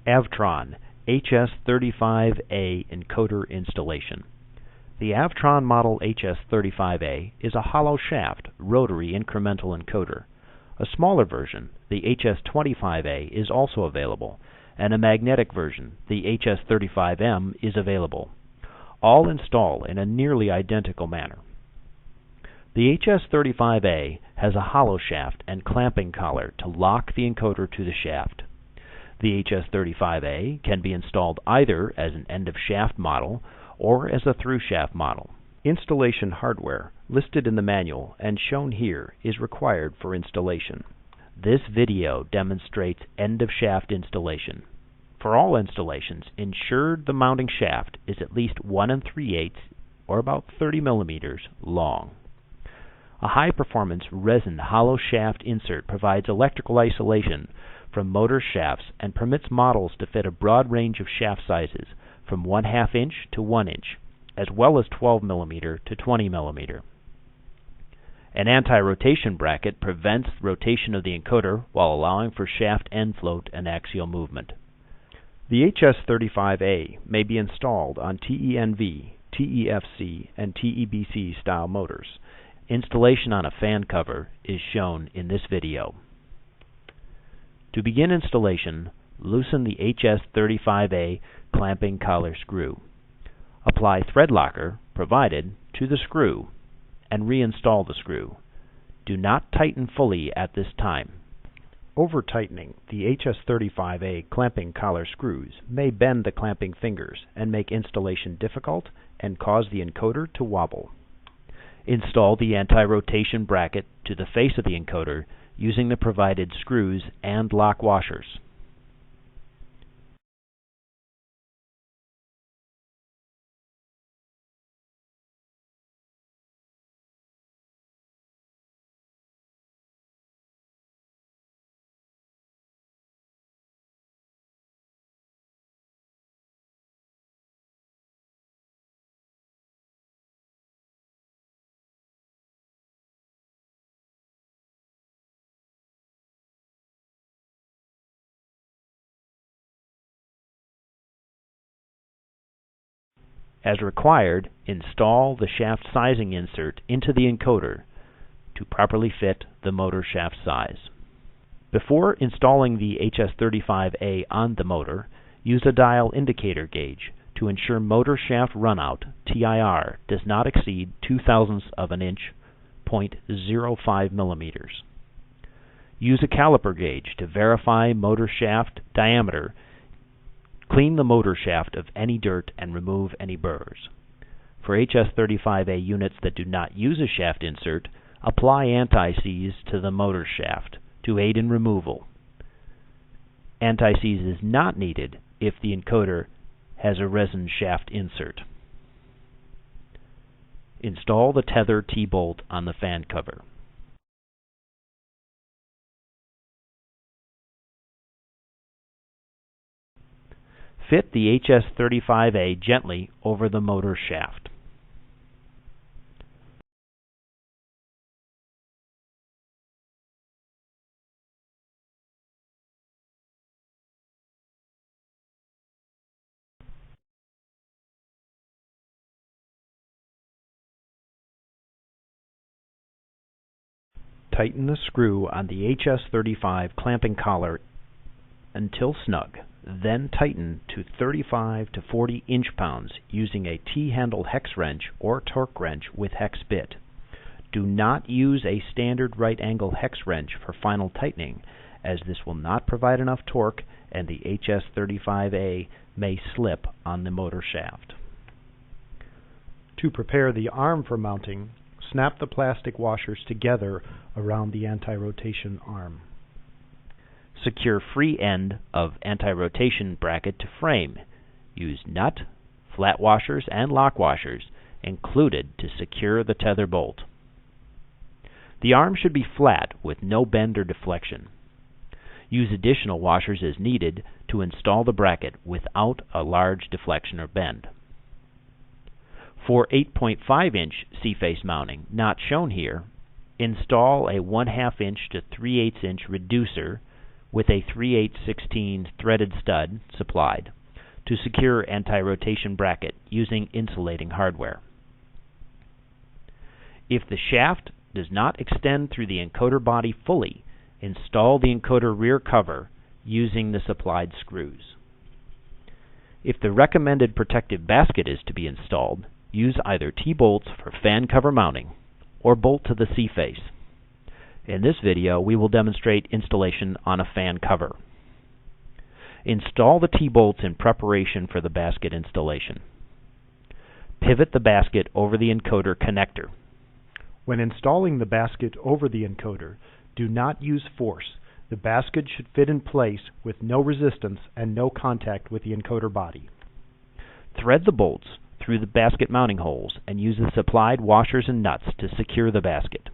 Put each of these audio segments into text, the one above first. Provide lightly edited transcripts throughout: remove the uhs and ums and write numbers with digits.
Avtron HS35A Encoder installation. The Avtron model HS35A is a hollow shaft rotary incremental encoder. A smaller version, the HS25A, is also available, and a magnetic version, the HS35M, is available. All install in a nearly identical manner. The HS35A has a hollow shaft and clamping collar to lock the encoder to the shaft. The HS35A can be installed either as an end-of-shaft model or as a through-shaft model. Installation hardware, listed in the manual and shown here, is required for installation. This video demonstrates end-of-shaft installation. For all installations, ensure the mounting shaft is at least 1 3/8 or about 30 millimeters long. A high-performance resin hollow shaft insert provides electrical isolation from motor shafts and permits models to fit a broad range of shaft sizes from 1/2 inch to 1 inch, as well as 12 millimeter to 20 millimeter. An anti-rotation bracket prevents rotation of the encoder while allowing for shaft end float and axial movement. The HS35A may be installed on TENV, TEFC, and TEBC style motors. Installation on a fan cover is shown in this video. To begin installation, loosen the HS35A clamping collar screw. Apply thread locker, provided, to the screw and reinstall the screw. Do not tighten fully at this time. Over-tightening the HS35A clamping collar screws may bend the clamping fingers and make installation difficult and cause the encoder to wobble. Install the anti-rotation bracket to the face of the encoder using the provided screws and lock washers. As required, install the shaft sizing insert into the encoder to properly fit the motor shaft size. Before installing the HS35A on the motor, use a dial indicator gauge to ensure motor shaft runout, TIR, does not exceed 0.02 of an inch, 0.05 millimeters. Use a caliper gauge to verify motor shaft diameter. Clean the motor shaft of any dirt and remove any burrs. For HS35A units that do not use a shaft insert, apply anti-seize to the motor shaft to aid in removal. Anti-seize is not needed if the encoder has a resin shaft insert. Install the tether T-bolt on the fan cover. Fit the HS35A gently over the motor shaft. Tighten the screw on the HS35 clamping collar until snug. Then tighten to 35 to 40 inch-pounds using a T-handle hex wrench or torque wrench with hex bit. Do not use a standard right-angle hex wrench for final tightening, as this will not provide enough torque and the HS35A may slip on the motor shaft. To prepare the arm for mounting, snap the plastic washers together around the anti-rotation arm. Secure free end of anti-rotation bracket to frame. Use nut, flat washers, and lock washers included to secure the tether bolt. The arm should be flat with no bend or deflection. Use additional washers as needed to install the bracket without a large deflection or bend. For 8.5-inch C-face mounting, not shown here, install a 1/2 inch to 3/8 inch reducer with a 3/8/16 threaded stud supplied to secure anti-rotation bracket using insulating hardware. If the shaft does not extend through the encoder body fully, install the encoder rear cover using the supplied screws. If the recommended protective basket is to be installed, use either T-bolts for fan cover mounting or bolt to the C-face. In this video, we will demonstrate installation on a fan cover. Install the T-bolts in preparation for the basket installation. Pivot the basket over the encoder connector. When installing the basket over the encoder, do not use force. The basket should fit in place with no resistance and no contact with the encoder body. Thread the bolts through the basket mounting holes and use the supplied washers and nuts to secure the basket.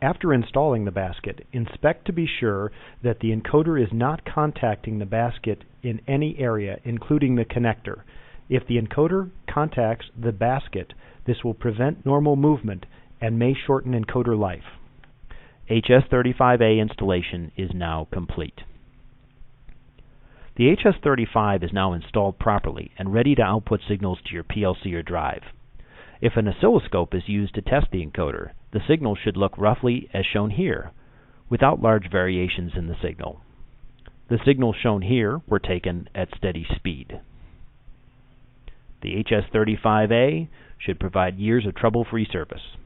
After installing the basket, inspect to be sure that the encoder is not contacting the basket in any area, including the connector. If the encoder contacts the basket, this will prevent normal movement and may shorten encoder life. HS35A installation is now complete. The HS35 is now installed properly and ready to output signals to your PLC or drive. If an oscilloscope is used to test the encoder, the signal should look roughly as shown here, without large variations in the signal. The signals shown here were taken at steady speed. The HS35A should provide years of trouble-free service.